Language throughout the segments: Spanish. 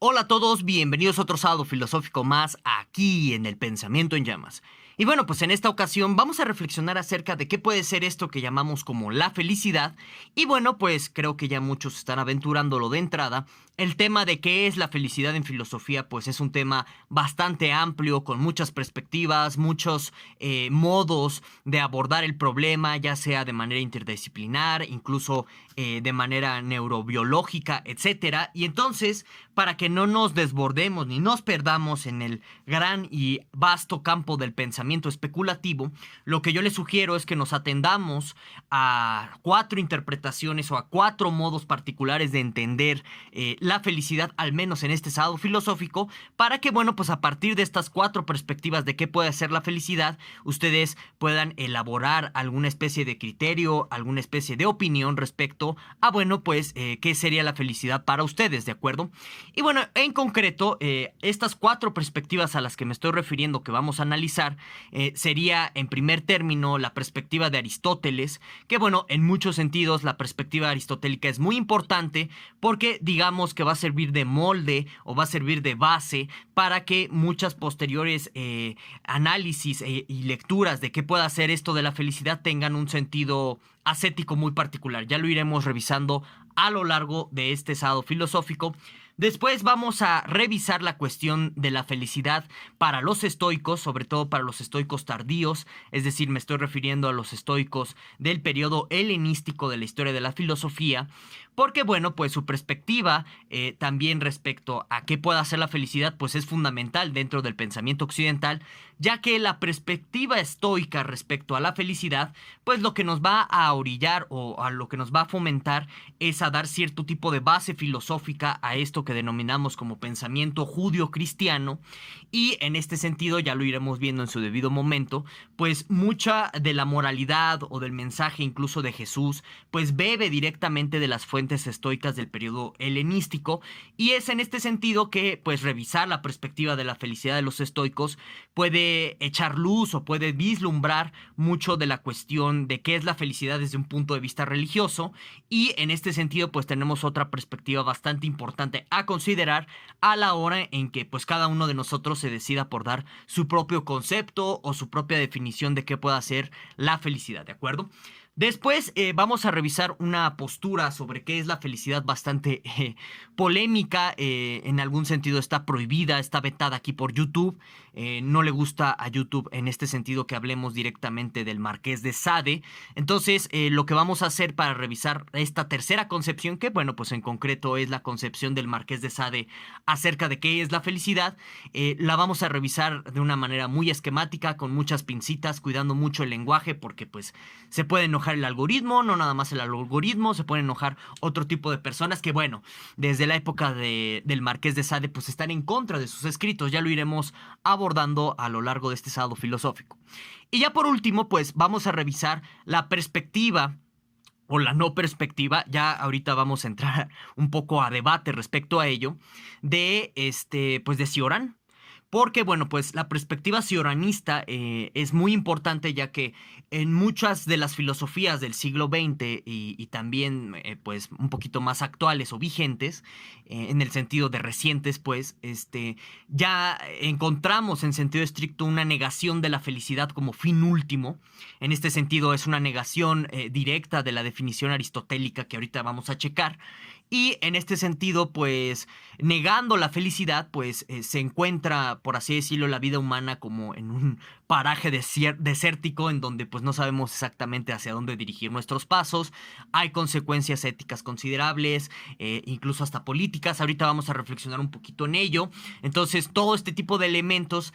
Hola a todos, bienvenidos a otro sábado filosófico más aquí en el Pensamiento en Llamas. Y bueno, pues en esta ocasión vamos a reflexionar acerca de qué puede ser esto que llamamos como la felicidad. Y bueno, pues creo que ya muchos están aventurándolo de entrada. El tema de qué es la felicidad en filosofía, pues es un tema bastante amplio, con muchas perspectivas, muchos modos de abordar el problema, ya sea de manera interdisciplinar, incluso de manera neurobiológica, etcétera. Y entonces, para que no nos desbordemos ni nos perdamos en el gran y vasto campo del pensamiento especulativo, lo que yo les sugiero es que nos atendamos a cuatro interpretaciones o a cuatro modos particulares de entender la felicidad, al menos en este sábado filosófico, para que, bueno, pues a partir de estas cuatro perspectivas de qué puede ser la felicidad, ustedes puedan elaborar alguna especie de criterio, alguna especie de opinión respecto a, bueno, pues qué sería la felicidad para ustedes, ¿de acuerdo? Y bueno, en concreto, estas cuatro perspectivas a las que me estoy refiriendo que vamos a analizar, sería en primer término la perspectiva de Aristóteles, que bueno, en muchos sentidos la perspectiva aristotélica es muy importante porque digamos que va a servir de molde o va a servir de base para que muchas posteriores análisis y lecturas de qué puede hacer esto de la felicidad tengan un sentido ascético muy particular. Ya lo iremos revisando a lo largo de este sábado filosófico. Después vamos a revisar la cuestión de la felicidad para los estoicos, sobre todo para los estoicos tardíos, es decir, me estoy refiriendo a los estoicos del periodo helenístico de la historia de la filosofía, porque bueno, pues su perspectiva también respecto a qué puede hacer la felicidad, pues es fundamental dentro del pensamiento occidental, ya que la perspectiva estoica respecto a la felicidad, pues lo que nos va a orillar o a lo que nos va a fomentar es a dar cierto tipo de base filosófica a esto que denominamos como pensamiento judio-cristiano, y en este sentido, ya lo iremos viendo en su debido momento, pues mucha de la moralidad o del mensaje incluso de Jesús, pues bebe directamente de las fuentes estoicas del periodo helenístico, y es en este sentido que pues revisar la perspectiva de la felicidad de los estoicos puede echar luz o puede vislumbrar mucho de la cuestión de qué es la felicidad desde un punto de vista religioso, y en este sentido pues tenemos otra perspectiva bastante importante a considerar a la hora en que pues cada uno de nosotros se decida por dar su propio concepto o su propia definición de qué puede ser la felicidad, ¿de acuerdo? Después vamos a revisar una postura sobre qué es la felicidad bastante polémica, en algún sentido está prohibida, está vetada aquí por YouTube, no le gusta a YouTube en este sentido que hablemos directamente del Marqués de Sade. Entonces lo que vamos a hacer para revisar esta tercera concepción, que bueno, pues en concreto es la concepción del Marqués de Sade acerca de qué es la felicidad, la vamos a revisar de una manera muy esquemática, con muchas pincitas, cuidando mucho el lenguaje, porque pues se puede enojar el algoritmo, no nada más el algoritmo, se pueden enojar otro tipo de personas que, bueno, desde la época del Marqués de Sade, pues están en contra de sus escritos. Ya lo iremos abordando a lo largo de este sábado filosófico. Y ya por último, pues vamos a revisar la perspectiva o la no perspectiva, ya ahorita vamos a entrar un poco a debate respecto a ello, de pues de Cioran. Porque, bueno, pues la perspectiva cioranista es muy importante, ya que en muchas de las filosofías del siglo XX y también, pues, un poquito más actuales o vigentes, en el sentido de recientes, pues, ya encontramos en sentido estricto una negación de la felicidad como fin último. En este sentido es una negación directa de la definición aristotélica que ahorita vamos a checar. Y en este sentido, pues, negando la felicidad, pues se encuentra, por así decirlo, la vida humana como en un paraje desértico en donde pues no sabemos exactamente hacia dónde dirigir nuestros pasos. Hay consecuencias éticas considerables, incluso hasta políticas. Ahorita vamos a reflexionar un poquito en ello. Entonces, todo este tipo de elementos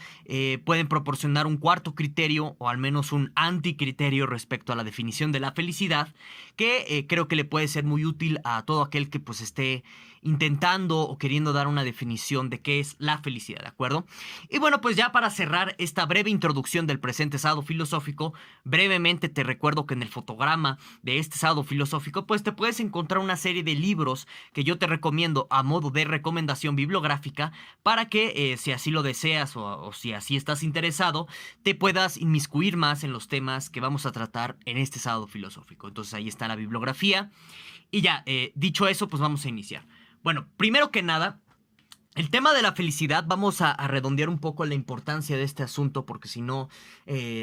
pueden proporcionar un cuarto criterio o al menos un anticriterio respecto a la definición de la felicidad, que creo que le puede ser muy útil a todo aquel que pues esté intentando o queriendo dar una definición de qué es la felicidad, ¿de acuerdo? Y bueno, pues ya para cerrar esta breve introducción del presente sábado filosófico, brevemente te recuerdo que en el fotograma de este sábado filosófico, pues te puedes encontrar una serie de libros que yo te recomiendo a modo de recomendación bibliográfica para que, si así lo deseas o si así estás interesado, te puedas inmiscuir más en los temas que vamos a tratar en este sábado filosófico. Entonces ahí está la bibliografía. Y ya, dicho eso, pues vamos a iniciar. Bueno, primero que nada, El tema de la felicidad, vamos a redondear un poco la importancia de este asunto, porque si no,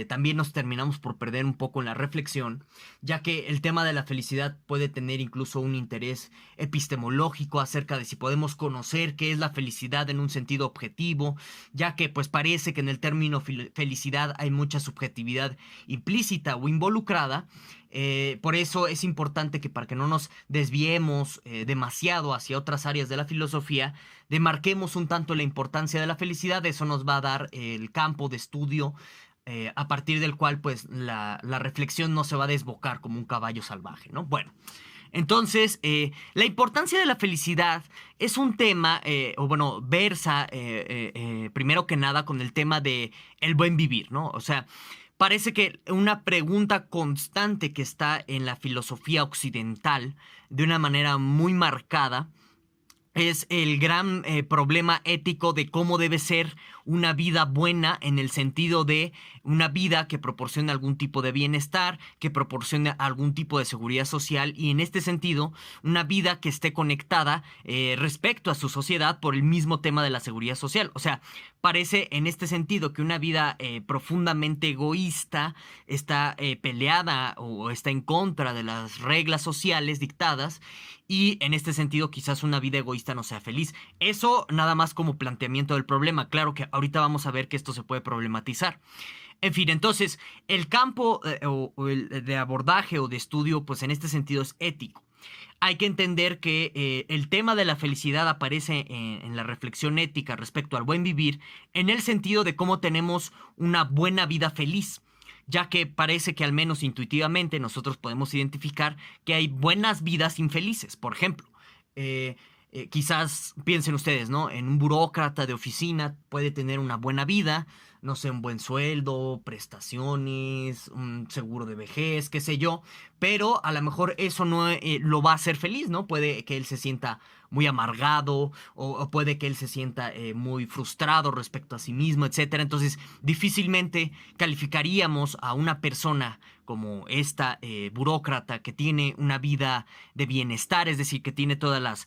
también nos terminamos por perder un poco en la reflexión, ya que el tema de la felicidad puede tener incluso un interés epistemológico acerca de si podemos conocer qué es la felicidad en un sentido objetivo, ya que pues parece que en el término felicidad hay mucha subjetividad implícita o involucrada. Por eso es importante que, para que no nos desviemos demasiado hacia otras áreas de la filosofía, demarquemos un tanto la importancia de la felicidad. Eso nos va a dar el campo de estudio a partir del cual pues la reflexión no se va a desbocar como un caballo salvaje, ¿no? Bueno, entonces, la importancia de la felicidad es un tema, o bueno, versa primero que nada con el tema de el buen vivir, ¿no? O sea, parece que una pregunta constante que está en la filosofía occidental de una manera muy marcada es el gran problema ético de cómo debe ser una vida buena, en el sentido de una vida que proporcione algún tipo de bienestar, que proporcione algún tipo de seguridad social, y en este sentido una vida que esté conectada respecto a su sociedad por el mismo tema de la seguridad social. O sea, parece en este sentido que una vida profundamente egoísta está peleada o está en contra de las reglas sociales dictadas, y en este sentido quizás una vida egoísta no sea feliz. Eso nada más como planteamiento del problema. Claro que ahorita vamos a ver que esto se puede problematizar. En fin, entonces, el campo o el de abordaje o de estudio, pues en este sentido es ético. Hay que entender que el tema de la felicidad aparece en la reflexión ética respecto al buen vivir, en el sentido de cómo tenemos una buena vida feliz, ya que parece que al menos intuitivamente nosotros podemos identificar que hay buenas vidas infelices. Por ejemplo, quizás piensen ustedes, ¿no? En un burócrata de oficina puede tener una buena vida, no sé, un buen sueldo, prestaciones, un seguro de vejez, qué sé yo, pero a lo mejor eso no lo va a hacer feliz, ¿no? Puede que él se sienta muy amargado, o puede que él se sienta muy frustrado respecto a sí mismo, etcétera. Entonces, difícilmente calificaríamos a una persona como esta burócrata que tiene una vida de bienestar, es decir, que tiene todas las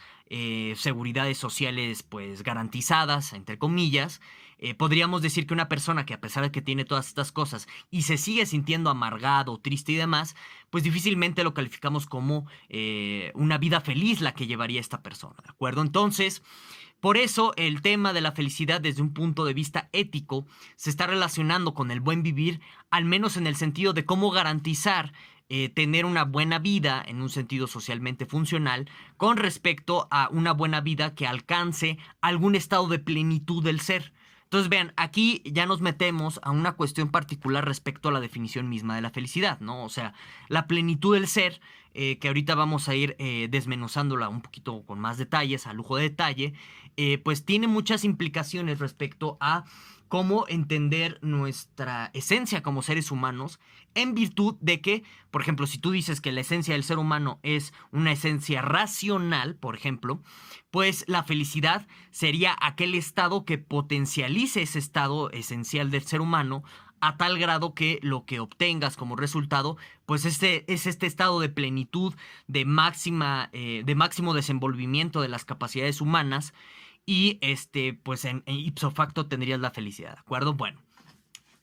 seguridades sociales pues garantizadas, entre comillas. Podríamos decir que una persona que, a pesar de que tiene todas estas cosas y se sigue sintiendo amargado, triste y demás, pues difícilmente lo calificamos como una vida feliz la que llevaría esta persona, ¿de acuerdo? Entonces, por eso el tema de la felicidad desde un punto de vista ético se está relacionando con el buen vivir, al menos en el sentido de cómo garantizar tener una buena vida en un sentido socialmente funcional, con respecto a una buena vida que alcance algún estado de plenitud del ser. Entonces, vean, aquí ya nos metemos a una cuestión particular respecto a la definición misma de la felicidad, ¿no? O sea, la plenitud del ser, que ahorita vamos a ir desmenuzándola un poquito con más detalles, a lujo de detalle, pues tiene muchas implicaciones respecto a cómo entender nuestra esencia como seres humanos, en virtud de que, por ejemplo, si tú dices que la esencia del ser humano es una esencia racional, por ejemplo, pues la felicidad sería aquel estado que potencialice ese estado esencial del ser humano, a tal grado que lo que obtengas como resultado, pues es este estado de plenitud, de máximo desenvolvimiento de las capacidades humanas, y pues en ipso facto tendrías la felicidad, ¿de acuerdo? Bueno,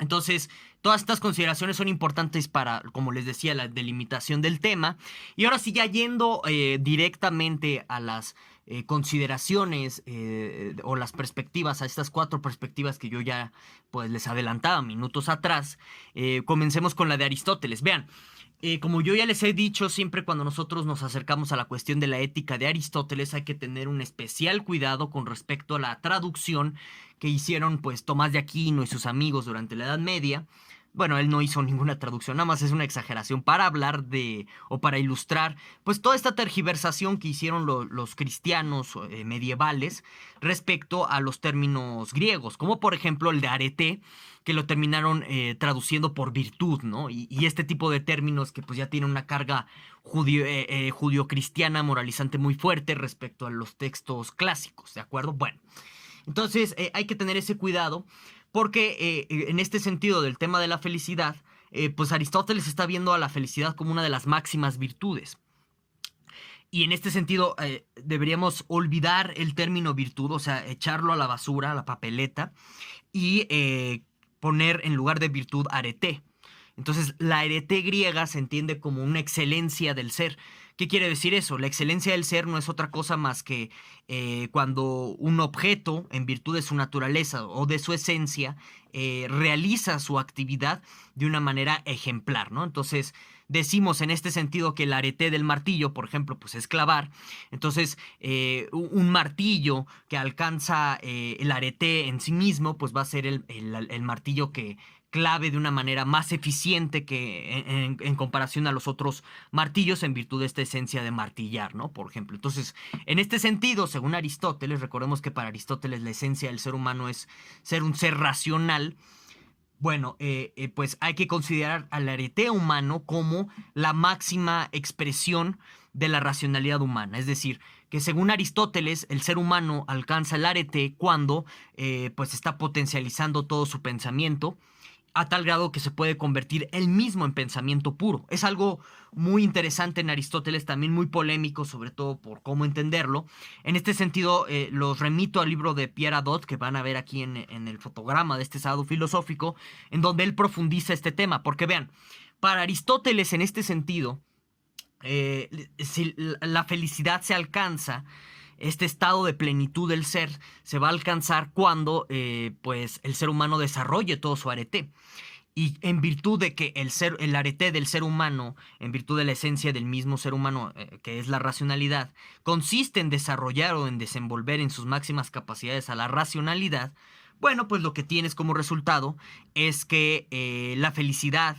entonces, todas estas consideraciones son importantes para, como les decía, la delimitación del tema. Y ahora sí, ya yendo directamente a las consideraciones o las perspectivas, a estas 4 perspectivas que yo ya pues les adelantaba minutos atrás, comencemos con la de Aristóteles. Vean, como yo ya les he dicho, siempre cuando nosotros nos acercamos a la cuestión de la ética de Aristóteles, hay que tener un especial cuidado con respecto a la traducción que hicieron pues Tomás de Aquino y sus amigos durante la Edad Media. Bueno, él no hizo ninguna traducción, nada más es una exageración para hablar de, o para ilustrar, pues toda esta tergiversación que hicieron los cristianos medievales respecto a los términos griegos, como por ejemplo el de arete, que lo terminaron traduciendo por virtud, ¿no? Y este tipo de términos que pues ya tienen una carga judio-cristiana moralizante muy fuerte respecto a los textos clásicos, ¿de acuerdo? Bueno, entonces hay que tener ese cuidado, porque en este sentido del tema de la felicidad, pues Aristóteles está viendo a la felicidad como una de las máximas virtudes. Y en este sentido, deberíamos olvidar el término virtud, o sea, echarlo a la basura, a la papeleta, y poner en lugar de virtud arete. Entonces, la arete griega se entiende como una excelencia del ser. ¿Qué quiere decir eso? La excelencia del ser no es otra cosa más que cuando un objeto, en virtud de su naturaleza o de su esencia, realiza su actividad de una manera ejemplar, ¿no? Entonces, decimos en este sentido que el arete del martillo, por ejemplo, pues es clavar. Entonces, un martillo que alcanza el arete en sí mismo, pues va a ser el martillo que clave de una manera más eficiente que en comparación a los otros martillos en virtud de esta esencia de martillar, ¿no? Por ejemplo. Entonces, en este sentido, según Aristóteles, recordemos que para Aristóteles la esencia del ser humano es ser un ser racional. Bueno, pues hay que considerar al arete humano como la máxima expresión de la racionalidad humana. Es decir, que según Aristóteles, el ser humano alcanza el arete cuando pues está potencializando todo su pensamiento a tal grado que se puede convertir él mismo en pensamiento puro. Es algo muy interesante en Aristóteles, también muy polémico, sobre todo por cómo entenderlo. En este sentido, los remito al libro de Pierre Hadot, que van a ver aquí en el fotograma de este sábado filosófico, en donde él profundiza este tema. Porque vean, para Aristóteles, en este sentido, si la felicidad se alcanza, este estado de plenitud del ser se va a alcanzar cuando pues el ser humano desarrolle todo su arete. Y en virtud de que el arete del ser humano, en virtud de la esencia del mismo ser humano, que es la racionalidad, consiste en desarrollar o en desenvolver en sus máximas capacidades a la racionalidad, bueno, pues lo que tienes como resultado es que la felicidad,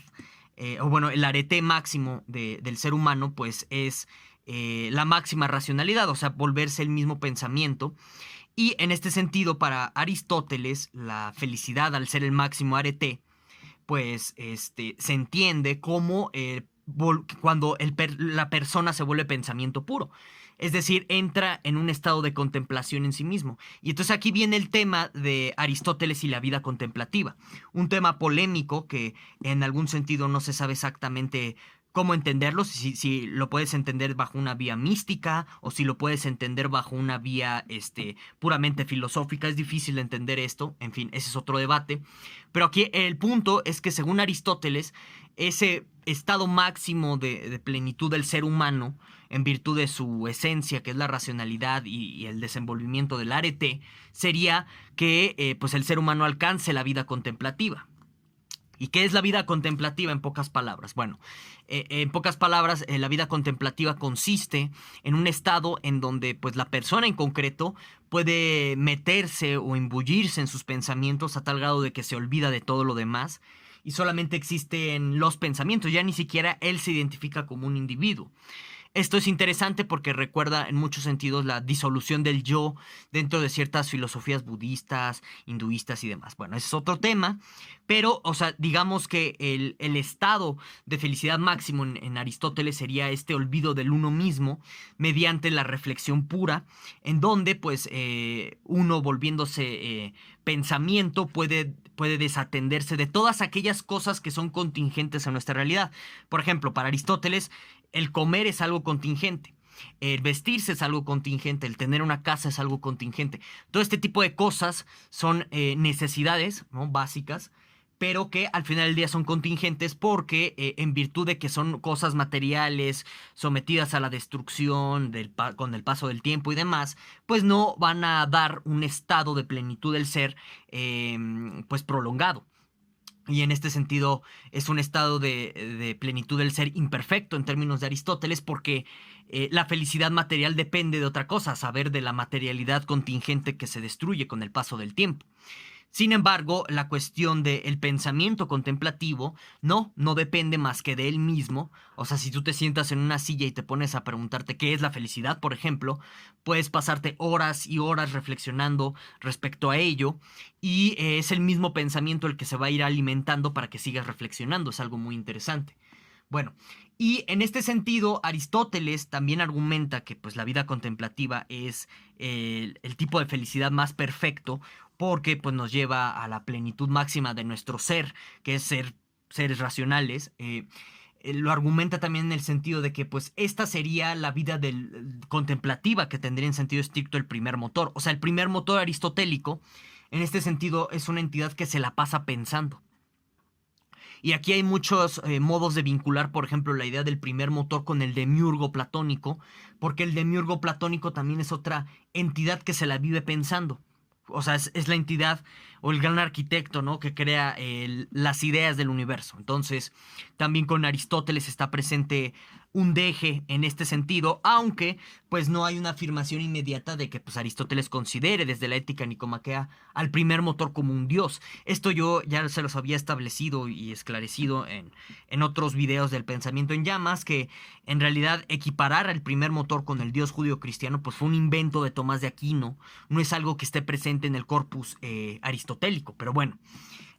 o bueno, el arete máximo del ser humano, pues es la máxima racionalidad, o sea, volverse el mismo pensamiento. Y en este sentido, para Aristóteles, la felicidad al ser el máximo arete, pues se entiende como cuando la persona se vuelve pensamiento puro. Es decir, entra en un estado de contemplación en sí mismo. Y entonces aquí viene el tema de Aristóteles y la vida contemplativa. Un tema polémico que en algún sentido no se sabe exactamente cómo entenderlo, si lo puedes entender bajo una vía mística o si lo puedes entender bajo una vía puramente filosófica. Es difícil entender esto, en fin, ese es otro debate. Pero aquí el punto es que según Aristóteles, ese estado máximo de plenitud del ser humano, en virtud de su esencia, que es la racionalidad y el desenvolvimiento del arete, sería que pues el ser humano alcance la vida contemplativa. ¿Y qué es la vida contemplativa en pocas palabras? Bueno, en pocas palabras, la vida contemplativa consiste en un estado en donde pues la persona en concreto puede meterse o imbuirse en sus pensamientos a tal grado de que se olvida de todo lo demás y solamente existen los pensamientos, ya ni siquiera él se identifica como un individuo. Esto es interesante porque recuerda en muchos sentidos la disolución del yo dentro de ciertas filosofías budistas, hinduistas y demás. Bueno, ese es otro tema, pero, o sea, digamos que el estado de felicidad máximo en Aristóteles sería este olvido del uno mismo mediante la reflexión pura, en donde, pues, uno volviéndose pensamiento puede desatenderse de todas aquellas cosas que son contingentes en nuestra realidad. Por ejemplo, para Aristóteles, el comer es algo contingente. El vestirse es algo contingente, el tener una casa es algo contingente. Todo este tipo de cosas son necesidades, ¿no?, básicas, pero que al final del día son contingentes porque en virtud de que son cosas materiales sometidas a la destrucción con el paso del tiempo y demás, pues no van a dar un estado de plenitud del ser pues prolongado. Y en este sentido es un estado de plenitud del ser imperfecto en términos de Aristóteles porque la felicidad material depende de otra cosa, a saber, de la materialidad contingente que se destruye con el paso del tiempo. Sin embargo, la cuestión del pensamiento contemplativo no depende más que de él mismo. O sea, si tú te sientas en una silla y te pones a preguntarte qué es la felicidad, por ejemplo, puedes pasarte horas y horas reflexionando respecto a ello y es el mismo pensamiento el que se va a ir alimentando para que sigas reflexionando. Es algo muy interesante. Bueno, y en este sentido, Aristóteles también argumenta que pues la vida contemplativa es el tipo de felicidad más perfecto porque pues nos lleva a la plenitud máxima de nuestro ser, que es ser seres racionales. lo argumenta también en el sentido de que pues esta sería la vida contemplativa que tendría en sentido estricto el primer motor. O sea, el primer motor aristotélico, en este sentido, es una entidad que se la pasa pensando. Y aquí hay muchos modos de vincular, por ejemplo, la idea del primer motor con el demiurgo platónico, porque el demiurgo platónico también es otra entidad que se la vive pensando. O sea, es la entidad o el gran arquitecto, ¿no? Que crea las ideas del universo. Entonces, también con Aristóteles está presente un deje en este sentido, aunque pues no hay una afirmación inmediata de que pues Aristóteles considere desde la ética nicomaquea al primer motor como un dios. Esto yo ya se los había establecido y esclarecido en otros videos del pensamiento en llamas, que en realidad equiparar al primer motor con el dios judío cristiano pues fue un invento de Tomás de Aquino, no es algo que esté presente en el corpus aristotélico, pero bueno.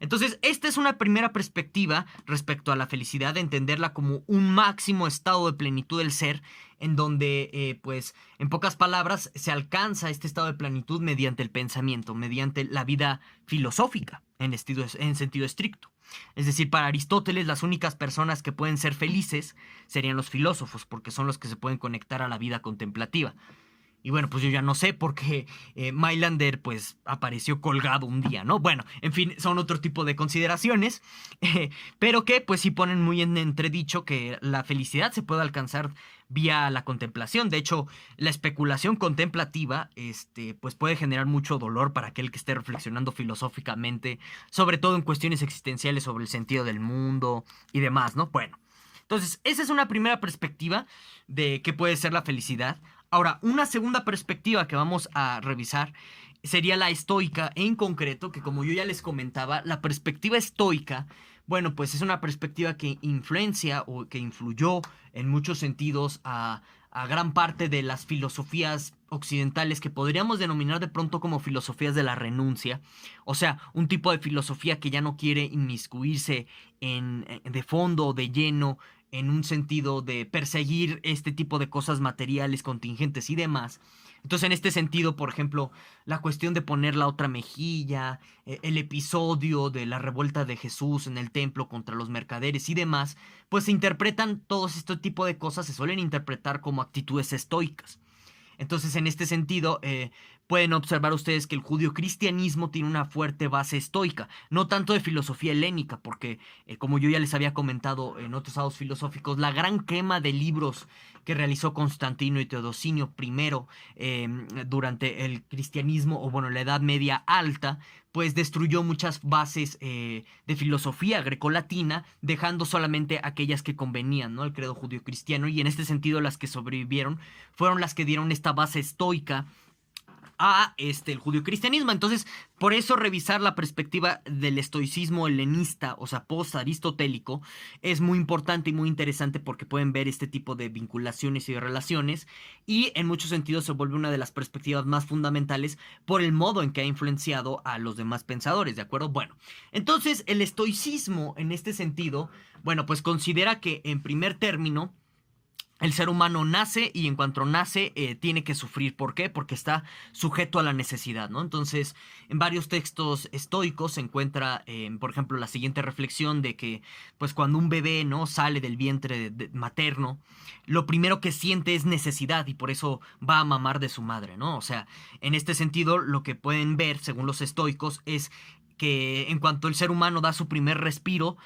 Entonces, esta es una primera perspectiva respecto a la felicidad, de entenderla como un máximo estado de plenitud del ser, en donde, pues, en pocas palabras, se alcanza este estado de plenitud mediante el pensamiento, mediante la vida filosófica, en sentido estricto. Es decir, para Aristóteles, las únicas personas que pueden ser felices serían los filósofos, porque son los que se pueden conectar a la vida contemplativa. Y bueno, pues yo ya no sé por qué Mailander pues apareció colgado un día, ¿no? Bueno, en fin, son otro tipo de consideraciones, pero que pues sí ponen muy en entredicho que la felicidad se puede alcanzar vía la contemplación. De hecho, la especulación contemplativa pues puede generar mucho dolor para aquel que esté reflexionando filosóficamente, sobre todo en cuestiones existenciales sobre el sentido del mundo y demás, ¿no? Bueno, entonces esa es una primera perspectiva de qué puede ser la felicidad. Ahora, una segunda perspectiva que vamos a revisar sería la estoica, en concreto, que como yo ya les comentaba, la perspectiva estoica, bueno, pues es una perspectiva que influencia o que influyó en muchos sentidos a gran parte de las filosofías occidentales que podríamos denominar de pronto como filosofías de la renuncia. O sea, un tipo de filosofía que ya no quiere inmiscuirse de fondo o de lleno en un sentido de perseguir este tipo de cosas materiales, contingentes y demás. Entonces, en este sentido, por ejemplo, la cuestión de poner la otra mejilla, el episodio de la revuelta de Jesús en el templo contra los mercaderes y demás, pues se interpretan todos este tipo de cosas, se suelen interpretar como actitudes estoicas. Entonces, en este sentido, pueden observar ustedes que el judio-cristianismo tiene una fuerte base estoica, no tanto de filosofía helénica, porque, como yo ya les había comentado en otros sábados filosóficos, la gran quema de libros que realizó Constantino y Teodosinio I durante el cristianismo, o bueno, la Edad Media Alta, pues destruyó muchas bases de filosofía grecolatina, dejando solamente aquellas que convenían, ¿no? Al credo judío-cristiano, y en este sentido las que sobrevivieron fueron las que dieron esta base estoica a el judio-cristianismo. Entonces, por eso revisar la perspectiva del estoicismo helenista, o sea, post-aristotélico, es muy importante y muy interesante, porque pueden ver este tipo de vinculaciones y de relaciones, y en muchos sentidos se vuelve una de las perspectivas más fundamentales por el modo en que ha influenciado a los demás pensadores, ¿de acuerdo? Bueno, entonces el estoicismo en este sentido, bueno, pues considera que en primer término el ser humano nace, y en cuanto nace tiene que sufrir. ¿Por qué? Porque está sujeto a la necesidad, ¿no? Entonces, en varios textos estoicos se encuentra, por ejemplo, la siguiente reflexión de que, pues, cuando un bebé, ¿no?, sale del vientre materno, lo primero que siente es necesidad, y por eso va a mamar de su madre, ¿no? O sea, en este sentido, lo que pueden ver, según los estoicos, es que en cuanto el ser humano da su primer respiro,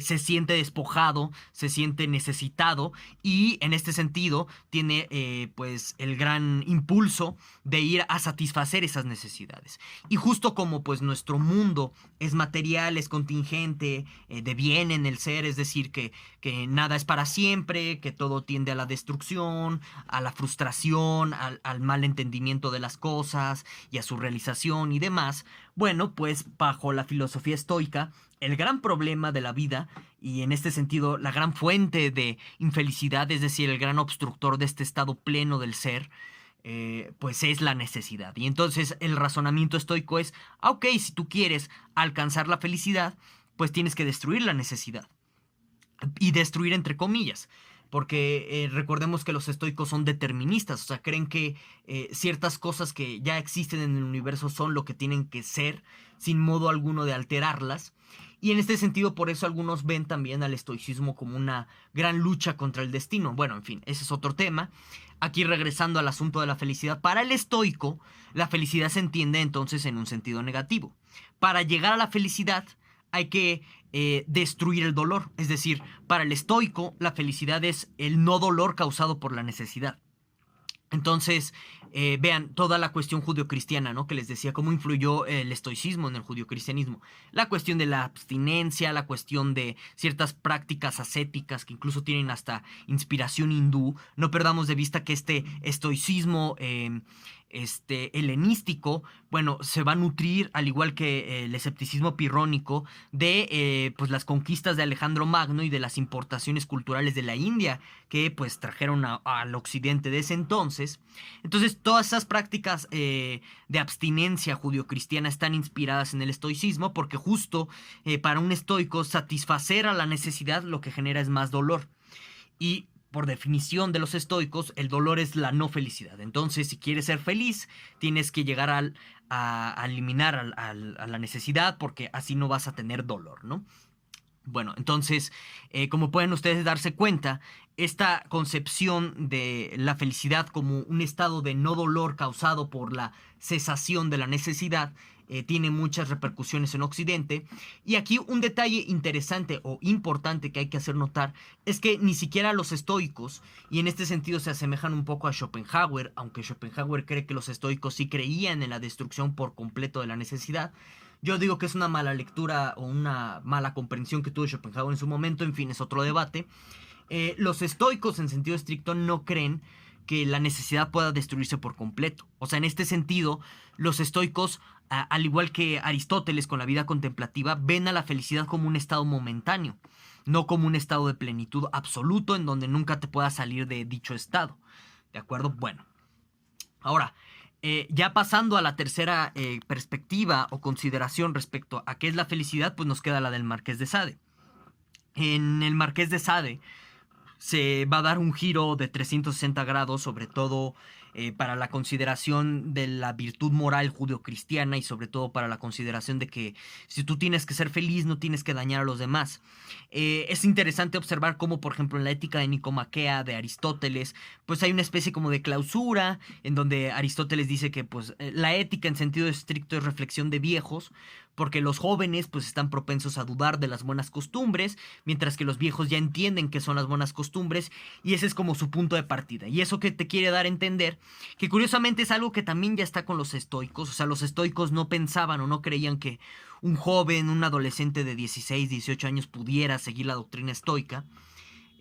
se siente despojado, se siente necesitado, y en este sentido tiene pues el gran impulso de ir a satisfacer esas necesidades. Y justo como pues nuestro mundo es material, es contingente, deviene en el ser, es decir, que nada es para siempre, que todo tiende a la destrucción, a la frustración, al mal entendimiento de las cosas y a su realización y demás. Bueno, pues bajo la filosofía estoica, el gran problema de la vida, y en este sentido la gran fuente de infelicidad, es decir, el gran obstructor de este estado pleno del ser, pues es la necesidad. Y entonces el razonamiento estoico es, ok, si tú quieres alcanzar la felicidad, pues tienes que destruir la necesidad. Y destruir entre comillas, porque recordemos que los estoicos son deterministas, o sea, creen que ciertas cosas que ya existen en el universo son lo que tienen que ser, sin modo alguno de alterarlas. Y en este sentido, por eso algunos ven también al estoicismo como una gran lucha contra el destino. Bueno, en fin, ese es otro tema. Aquí regresando al asunto de la felicidad, para el estoico, la felicidad se entiende entonces en un sentido negativo. Para llegar a la felicidad hay que destruir el dolor. Es decir, para el estoico, la felicidad es el no dolor causado por la necesidad. Entonces, vean toda la cuestión judio-cristiana, ¿no? Que les decía cómo influyó el estoicismo en el judio-cristianismo. La cuestión de la abstinencia, la cuestión de ciertas prácticas ascéticas que incluso tienen hasta inspiración hindú. No perdamos de vista que este estoicismo helenístico, bueno, se va a nutrir, al igual que el escepticismo pirrónico, de pues las conquistas de Alejandro Magno y de las importaciones culturales de la India que pues trajeron al occidente de ese entonces. Entonces todas esas prácticas de abstinencia judio-cristiana están inspiradas en el estoicismo, porque justo para un estoico satisfacer a la necesidad lo que genera es más dolor. Y por definición de los estoicos, el dolor es la no felicidad. Entonces, si quieres ser feliz, tienes que llegar a eliminar a la necesidad, porque así no vas a tener dolor, ¿no? Bueno, entonces, como pueden ustedes darse cuenta, esta concepción de la felicidad como un estado de no dolor causado por la cesación de la necesidad tiene muchas repercusiones en Occidente. Y aquí un detalle interesante o importante que hay que hacer notar es que ni siquiera los estoicos, y en este sentido se asemejan un poco a Schopenhauer, aunque Schopenhauer cree que los estoicos sí creían en la destrucción por completo de la necesidad. Yo digo que es una mala lectura o una mala comprensión que tuvo Schopenhauer en su momento, en fin, es otro debate. Los estoicos en sentido estricto no creen que la necesidad pueda destruirse por completo. O sea, en este sentido, los estoicos, al igual que Aristóteles con la vida contemplativa, ven a la felicidad como un estado momentáneo, no como un estado de plenitud absoluto en donde nunca te puedas salir de dicho estado. ¿De acuerdo? Bueno. Ahora, ya pasando a la tercera perspectiva o consideración respecto a qué es la felicidad, pues nos queda la del Marqués de Sade. En el Marqués de Sade se va a dar un giro de 360 grados, sobre todo para la consideración de la virtud moral judeocristiana y sobre todo para la consideración de que si tú tienes que ser feliz no tienes que dañar a los demás. Es interesante observar cómo, por ejemplo, en la ética de Nicomaquea de Aristóteles, pues hay una especie como de clausura en donde Aristóteles dice que pues la ética en sentido estricto es reflexión de viejos, porque los jóvenes pues están propensos a dudar de las buenas costumbres, mientras que los viejos ya entienden qué son las buenas costumbres, y ese es como su punto de partida. Y eso que te quiere dar a entender, que curiosamente es algo que también ya está con los estoicos. O sea, los estoicos no pensaban o no creían que un joven, un adolescente de 16, 18 años pudiera seguir la doctrina estoica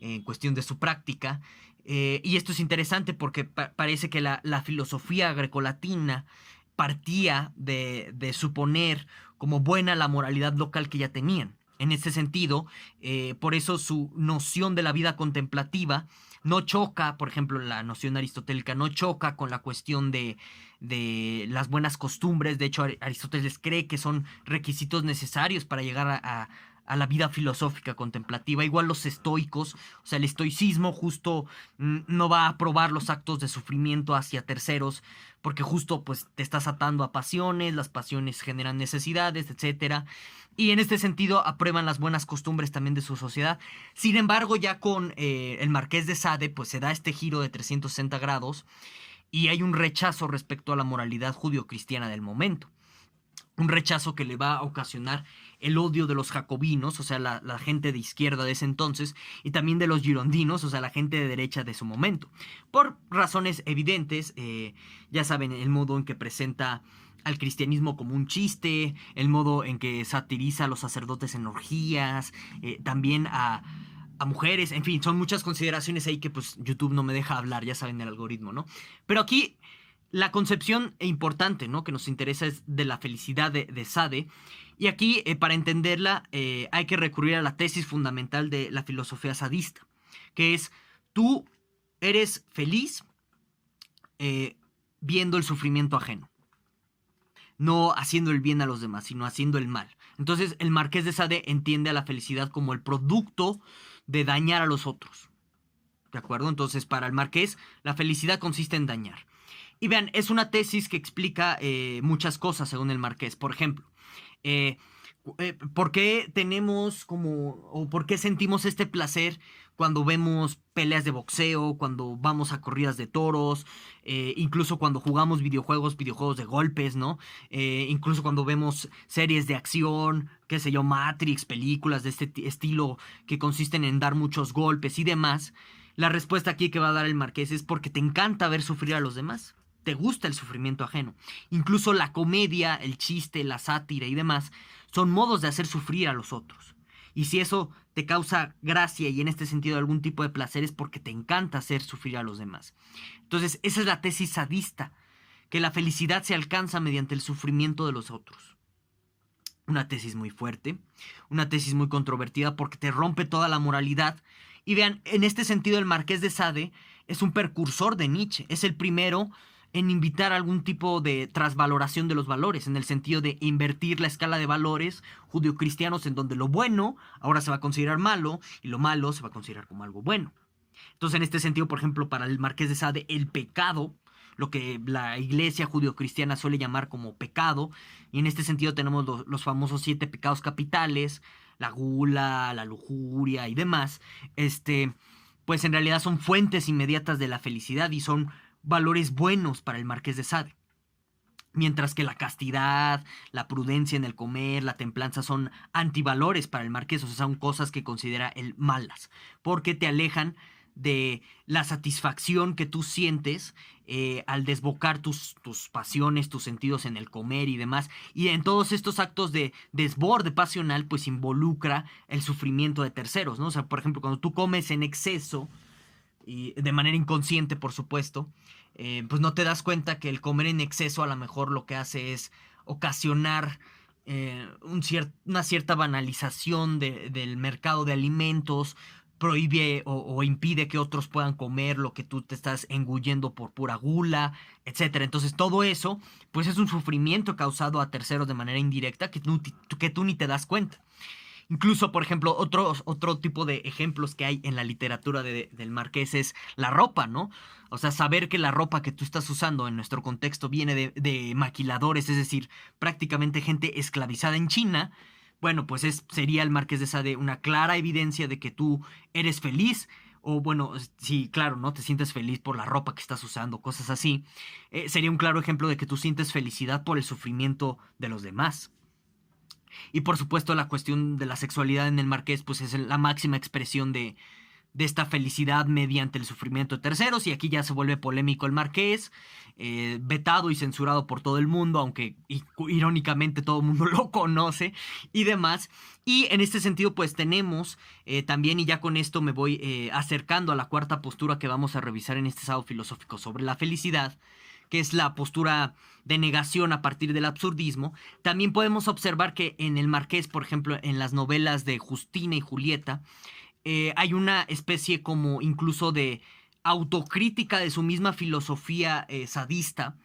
en cuestión de su práctica. Y esto es interesante porque parece que la filosofía grecolatina partía de suponer como buena la moralidad local que ya tenían. En ese sentido, por eso su noción de la vida contemplativa no choca, por ejemplo, la noción aristotélica no choca con la cuestión de las buenas costumbres. De hecho, Aristóteles cree que son requisitos necesarios para llegar a la vida filosófica contemplativa. Igual los estoicos, o sea, el estoicismo justo no va a aprobar los actos de sufrimiento hacia terceros, porque justo pues te estás atando a pasiones, las pasiones generan necesidades, etcétera. Y en este sentido aprueban las buenas costumbres también de su sociedad. Sin embargo, ya con el Marqués de Sade, pues se da este giro de 360 grados y hay un rechazo respecto a la moralidad judio-cristiana del momento. Un rechazo que le va a ocasionar el odio de los jacobinos, o sea, la gente de izquierda de ese entonces, y también de los girondinos, o sea, la gente de derecha de su momento. Por razones evidentes, ya saben, el modo en que presenta al cristianismo como un chiste, el modo en que satiriza a los sacerdotes en orgías, también a mujeres, en fin, son muchas consideraciones ahí que pues YouTube no me deja hablar, ya saben el algoritmo, ¿no? Pero aquí la concepción importante, ¿no?, que nos interesa es de la felicidad de Sade. Y aquí, para entenderla, hay que recurrir a la tesis fundamental de la filosofía sadista, que es: tú eres feliz viendo el sufrimiento ajeno, no haciendo el bien a los demás, sino haciendo el mal. Entonces, el Marqués de Sade entiende a la felicidad como el producto de dañar a los otros. ¿De acuerdo? Entonces, para el Marqués, la felicidad consiste en dañar. Y vean, es una tesis que explica muchas cosas según el Marqués. Por ejemplo, ¿Por qué tenemos como, o por qué sentimos este placer cuando vemos peleas de boxeo, cuando vamos a corridas de toros, incluso cuando jugamos videojuegos de golpes, ¿no? Incluso cuando vemos series de acción, qué sé yo, Matrix, películas de este estilo que consisten en dar muchos golpes y demás. La respuesta aquí que va a dar el Marqués es porque te encanta ver sufrir a los demás. Te gusta el sufrimiento ajeno. Incluso la comedia, el chiste, la sátira y demás son modos de hacer sufrir a los otros. Y si eso te causa gracia y en este sentido algún tipo de placer es porque te encanta hacer sufrir a los demás. Entonces, esa es la tesis sadista, que la felicidad se alcanza mediante el sufrimiento de los otros. Una tesis muy fuerte, una tesis muy controvertida porque te rompe toda la moralidad. Y vean, en este sentido el Marqués de Sade es un precursor de Nietzsche, es el primero en invitar algún tipo de trasvaloración de los valores, en el sentido de invertir la escala de valores judio-cristianos en donde lo bueno ahora se va a considerar malo y lo malo se va a considerar como algo bueno. Entonces, en este sentido, por ejemplo, para el Marqués de Sade, el pecado, lo que la iglesia judio-cristiana suele llamar como pecado, y en este sentido tenemos los famosos 7 pecados capitales, la gula, la lujuria y demás, pues en realidad son fuentes inmediatas de la felicidad y son valores buenos para el Marqués de Sade. Mientras que la castidad, la prudencia en el comer, la templanza son antivalores para el marqués, o sea, son cosas que considera él malas, porque te alejan de la satisfacción que tú sientes al desbocar tus pasiones, tus sentidos en el comer y demás. Y en todos estos actos de desborde pasional, pues involucra el sufrimiento de terceros, ¿no? O sea, por ejemplo, cuando tú comes en exceso, y de manera inconsciente, por supuesto, pues no te das cuenta que el comer en exceso a lo mejor lo que hace es ocasionar una cierta banalización del mercado de alimentos, prohíbe o impide que otros puedan comer lo que tú te estás engullendo por pura gula, etcétera. Entonces todo eso, pues es un sufrimiento causado a terceros de manera indirecta que tú ni te das cuenta. Incluso, por ejemplo, otro tipo de ejemplos que hay en la literatura del Marqués es la ropa, ¿no? O sea, saber que la ropa que tú estás usando en nuestro contexto viene de maquiladores, es decir, prácticamente gente esclavizada en China. Bueno, pues sería el Marqués de Sade una clara evidencia de que tú eres feliz. O bueno, sí, claro, ¿no? Te sientes feliz por la ropa que estás usando, cosas así. Sería un claro ejemplo de que tú sientes felicidad por el sufrimiento de los demás. Y por supuesto la cuestión de la sexualidad en el Marqués pues es la máxima expresión de esta felicidad mediante el sufrimiento de terceros. Y aquí ya se vuelve polémico el Marqués, vetado y censurado por todo el mundo, aunque irónicamente todo el mundo lo conoce y demás. Y en este sentido pues tenemos también, y ya con esto me voy acercando a la cuarta postura que vamos a revisar en este sábado filosófico sobre la felicidad, que es la postura de negación a partir del absurdismo. También podemos observar que en el Marqués, por ejemplo, en las novelas de Justina y Julieta, hay una especie como incluso de autocrítica de su misma filosofía sadista,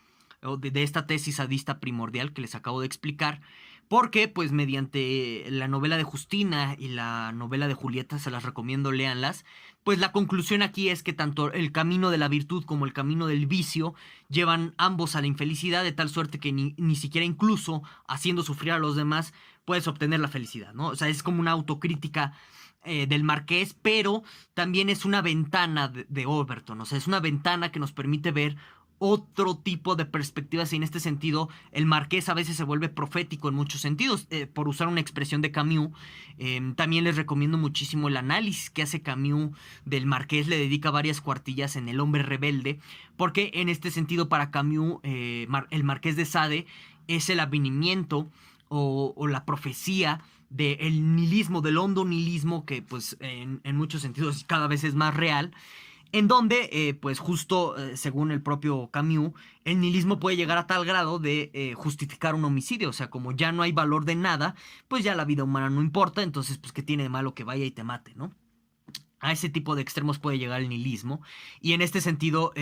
o de esta tesis sadista primordial que les acabo de explicar, porque pues mediante la novela de Justina y la novela de Julieta, se las recomiendo, léanlas, pues la conclusión aquí es que tanto el camino de la virtud como el camino del vicio llevan ambos a la infelicidad, de tal suerte que ni siquiera incluso haciendo sufrir a los demás puedes obtener la felicidad, ¿no? O sea, es como una autocrítica del Marqués, pero también es una ventana de Overton, o sea, es una ventana que nos permite ver otro tipo de perspectivas, y en este sentido el Marqués a veces se vuelve profético en muchos sentidos, por usar una expresión de Camus. También les recomiendo muchísimo el análisis que hace Camus del Marqués, le dedica varias cuartillas en El hombre rebelde, porque en este sentido para Camus el Marqués de Sade es el avinimiento o la profecía del nihilismo, del hondo nihilismo, que pues en muchos sentidos cada vez es más real, en donde, pues justo según el propio Camus, el nihilismo puede llegar a tal grado de justificar un homicidio. O sea, como ya no hay valor de nada, pues ya la vida humana no importa, entonces pues qué tiene de malo que vaya y te mate, ¿no? A ese tipo de extremos puede llegar el nihilismo. Y en este sentido,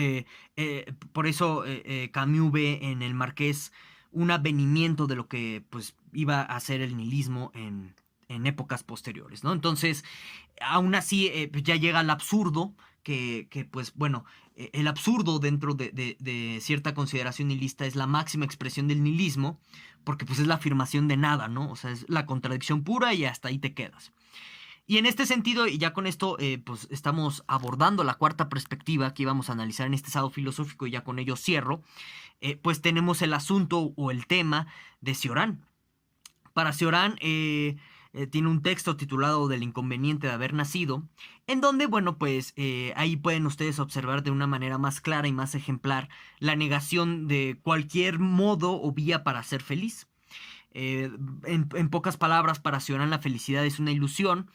por eso Camus ve en el Marqués un avenimiento de lo que pues iba a ser el nihilismo en épocas posteriores, ¿no? Entonces, aún así, ya llega al absurdo, que pues bueno, el absurdo dentro de cierta consideración nihilista es la máxima expresión del nihilismo, porque pues es la afirmación de nada, ¿no? O sea, es la contradicción pura y hasta ahí te quedas. Y en este sentido, y ya con esto, pues estamos abordando la cuarta perspectiva que íbamos a analizar en este estado filosófico, y ya con ello cierro, pues tenemos el asunto o el tema de Cioran. Para Cioran tiene un texto titulado Del inconveniente de haber nacido, en donde, bueno, pues ahí pueden ustedes observar de una manera más clara y más ejemplar la negación de cualquier modo o vía para ser feliz. Eh, en pocas palabras, para Cioran la felicidad es una ilusión.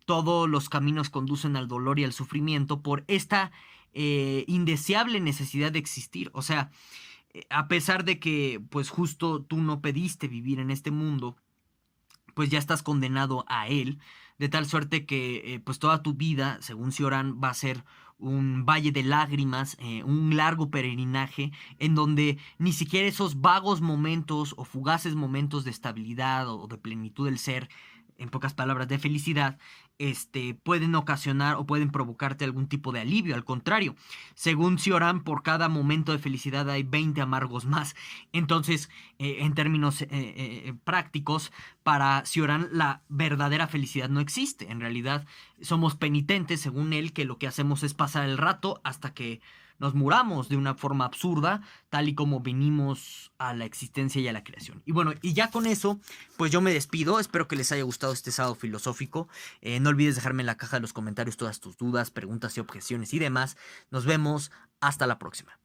Todos los caminos conducen al dolor y al sufrimiento por esta indeseable necesidad de existir. O sea, a pesar de que, pues justo tú no pediste vivir en este mundo, pues ya estás condenado a él, de tal suerte que pues toda tu vida, según Cioran, va a ser un valle de lágrimas, un largo peregrinaje, en donde ni siquiera esos vagos momentos o fugaces momentos de estabilidad o de plenitud del ser, en pocas palabras, de felicidad, pueden ocasionar o pueden provocarte algún tipo de alivio. Al contrario, según Cioran, por cada momento de felicidad hay 20 amargos más. Entonces, en términos prácticos, para Cioran la verdadera felicidad no existe. En realidad somos penitentes, según él, que lo que hacemos es pasar el rato hasta que nos muramos de una forma absurda, tal y como venimos a la existencia y a la creación. Y bueno, y ya con eso, pues yo me despido. Espero que les haya gustado este sábado filosófico. No olvides dejarme en la caja de los comentarios todas tus dudas, preguntas y objeciones y demás. Nos vemos hasta la próxima.